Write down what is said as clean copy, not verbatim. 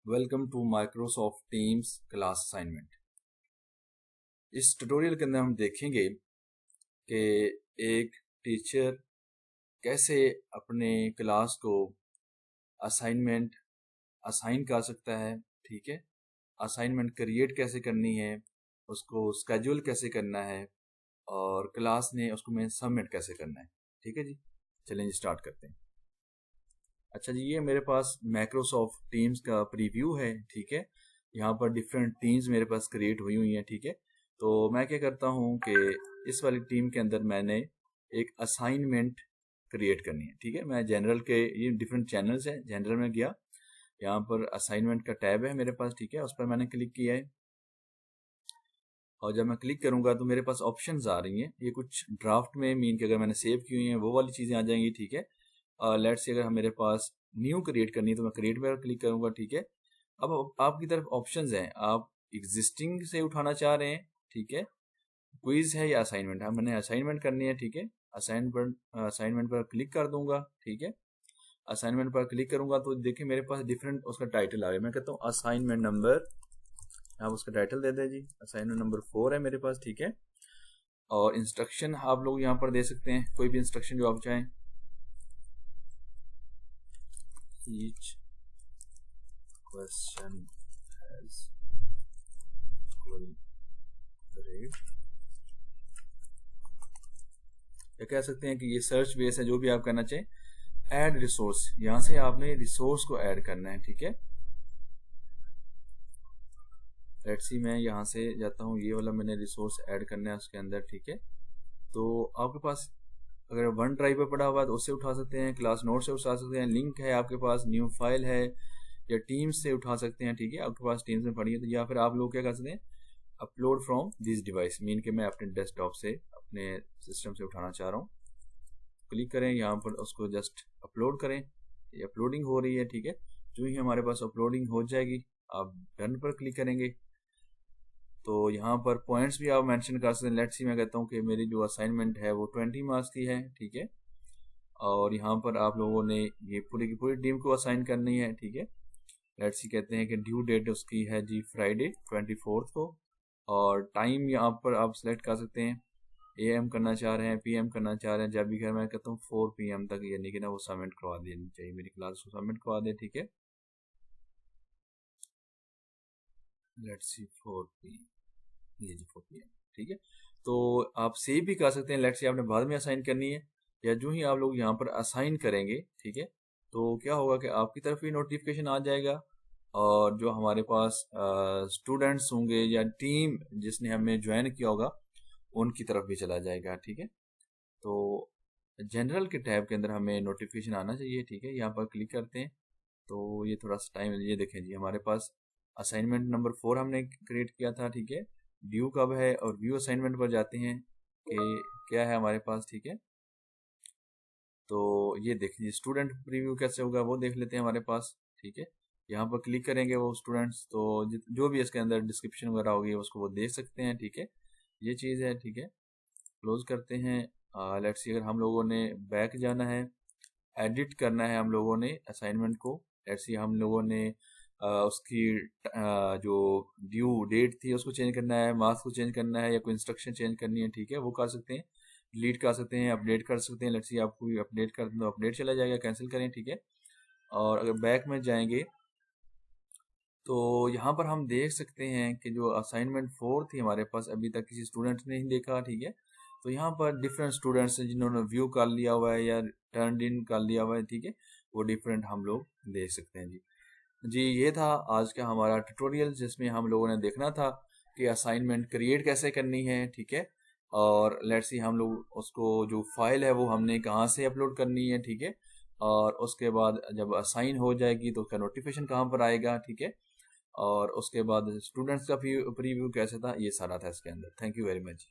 Welcome to Microsoft Teams class assignment. इस tutorial के अंदर हम देखेंगे कि एक टीचर कैसे अपने क्लास को असाइनमेंट असाइन कर सकता है। ठीक है, असाइनमेंट क्रिएट कैसे करनी है, उसको स्केड्यूल कैसे करना है और क्लास ने उसको में सबमिट कैसे करना है। ठीक है जी, चलें स्टार्ट करते हैं। अच्छा जी, ये मेरे पास माइक्रोसॉफ्ट टीम्स का प्रीव्यू है। ठीक है, यहाँ पर डिफरेंट टीम्स मेरे पास क्रिएट हुई हैं। ठीक है, तो मैं क्या करता हूँ कि इस वाली टीम के अंदर मैंने एक असाइनमेंट क्रिएट करनी है। ठीक है, मैं जनरल के ये डिफरेंट चैनल्स हैं, जनरल में गया, यहाँ पर असाइनमेंट का टैब है मेरे पास। ठीक है, उस पर मैंने क्लिक किया है और जब मैं क्लिक करूंगा तो मेरे पास ऑप्शंस आ रही हैं। ये कुछ ड्राफ्ट में मीन कि अगर मैंने सेव की हुई हैं वो वाली चीज़ें आ जाएंगी। ठीक है, लेट्स से अगर मेरे पास न्यू क्रिएट करनी है तो मैं क्रिएट पर क्लिक करूंगा। ठीक है, अब आपकी तरफ ऑप्शंस हैं, आप एग्जिस्टिंग से उठाना चाह रहे हैं। ठीक है, क्विज है या असाइनमेंट है, मैंने असाइनमेंट करनी है। ठीक है, असाइनमेंट पर क्लिक कर दूंगा। ठीक है, असाइनमेंट पर क्लिक करूंगा तो देखिए मेरे पास डिफरेंट उसका टाइटल आ गया। मैं कहता हूँ असाइनमेंट नंबर, आप उसका टाइटल दे दें जी, असाइनमेंट नंबर 4 है मेरे पास। ठीक है, और इंस्ट्रक्शन आप लोग यहाँ पर दे सकते हैं, कोई भी इंस्ट्रक्शन जो आप चाहें। Each question has equal grade, या कह सकते हैं कि ये सर्च बेस है, जो भी आप करना चाहें। ऐड रिसोर्स, यहाँ से आपने रिसोर्स को ऐड करना है। ठीक है, लेट्स सी मैं यहाँ से जाता हूँ, ये वाला मैंने रिसोर्स ऐड करना है उसके अंदर। ठीक है, तो आपके पास अगर वन ड्राइव पर पड़ा हुआ है तो उससे उठा सकते हैं, क्लास नोट से उठा सकते हैं, लिंक है आपके पास, न्यू फाइल है, या टीम्स से उठा सकते हैं। ठीक है, आपके पास टीम्स में पड़ी है तो, या फिर आप लोग क्या कर सकते हैं, upload from this device, mean के मैं अपने डेस्कटॉप से अपने सिस्टम से उठाना चाह रहा हूँ। क्लिक करें यहाँ पर, उसको जस्ट अपलोड करें, ये अपलोडिंग हो रही है। ठीक है, जो ही हमारे पास अपलोडिंग हो जाएगी आप डन पर क्लिक करेंगे तो यहाँ पर पॉइंट्स भी आप मेंशन कर सकते हैं। लेट्स सी मैं कहता हूँ कि मेरी जो असाइनमेंट है वो 20 मार्क्स की है। ठीक है, और यहाँ पर आप लोगों ने ये पूरी की पूरी टीम को असाइन करनी है। ठीक है, लेट्स सी कहते हैं कि ड्यू डेट उसकी है जी फ्राइडे 24 को, और टाइम यहाँ पर आप सिलेक्ट कर सकते हैं, AM करना चाह रहे हैं, PM करना चाह रहे हैं, जब भी मैं कहता हूँ 4 PM तक, यानी कि ना वो सबमिट करवा देनी चाहिए, मेरी क्लास को सबमिट करवा दे। ठीक है, लेट्स सी 4 PM, ये जी 4 PM। ठीक है, तो आप सेव भी कर सकते हैं। लेट्स सी आपने बाद में असाइन करनी है, या जो ही आप लोग यहाँ पर असाइन करेंगे, ठीक है, तो क्या होगा कि आपकी तरफ ही नोटिफिकेशन आ जाएगा, और जो हमारे पास स्टूडेंट्स होंगे या टीम जिसने हमें ज्वाइन किया होगा उनकी तरफ भी चला जाएगा। ठीक है, तो जनरल के टैब के अंदर हमें नोटिफिकेशन आना चाहिए। ठीक है, यहाँ पर क्लिक करते हैं तो ये थोड़ा सा टाइम, ये देखें जी हमारे पास असाइनमेंट नंबर 4 हमने क्रिएट किया था। ठीक है, ड्यू कब है, और व्यू असाइनमेंट पर जाते हैं कि क्या है हमारे पास। ठीक है, तो ये देखिए स्टूडेंट प्रीव्यू कैसे होगा वो देख लेते हैं हमारे पास। ठीक है, यहाँ पर क्लिक करेंगे वो स्टूडेंट्स, तो जो भी इसके अंदर डिस्क्रिप्शन वगैरह होगी उसको वो देख सकते हैं। ठीक है, ये चीज़ है। ठीक है, क्लोज करते हैं। लेट्स सी अगर हम लोगों ने बैक जाना है, एडिट करना है हम लोगों ने असाइनमेंट को, लेट्स सी हम लोगों ने उसकी जो ड्यू डेट थी उसको चेंज करना है, मार्क्स को चेंज करना है, या कोई इंस्ट्रक्शन चेंज करनी है। ठीक है, वो कर सकते हैं, डिलीट कर सकते हैं, अपडेट कर सकते हैं। लेट्स सी आपको अपडेट कर दें तो अपडेट चला जाएगा, कैंसिल करें। ठीक है, और अगर बैक में जाएंगे तो यहाँ पर हम देख सकते हैं कि जो असाइनमेंट 4 थी हमारे पास, अभी तक किसी स्टूडेंट ने नहीं देखा। ठीक है, तो यहाँ पर डिफरेंट स्टूडेंट्स हैं जिन्होंने व्यू कर लिया हुआ है या टर्न इन कर लिया हुआ है। ठीक है, वो डिफरेंट हम लोग देख सकते हैं जी। ये था आज का हमारा ट्यूटोरियल, जिसमें हम लोगों ने देखना था कि असाइनमेंट क्रिएट कैसे करनी है। ठीक है, और लेट्स सी हम लोग उसको जो फाइल है वो हमने कहाँ से अपलोड करनी है। ठीक है, और उसके बाद जब असाइन हो जाएगी तो उसका नोटिफिकेशन कहाँ पर आएगा। ठीक है, और उसके बाद स्टूडेंट्स का प्रीव्यू कैसे था, ये सारा था इसके अंदर। Thank you very much.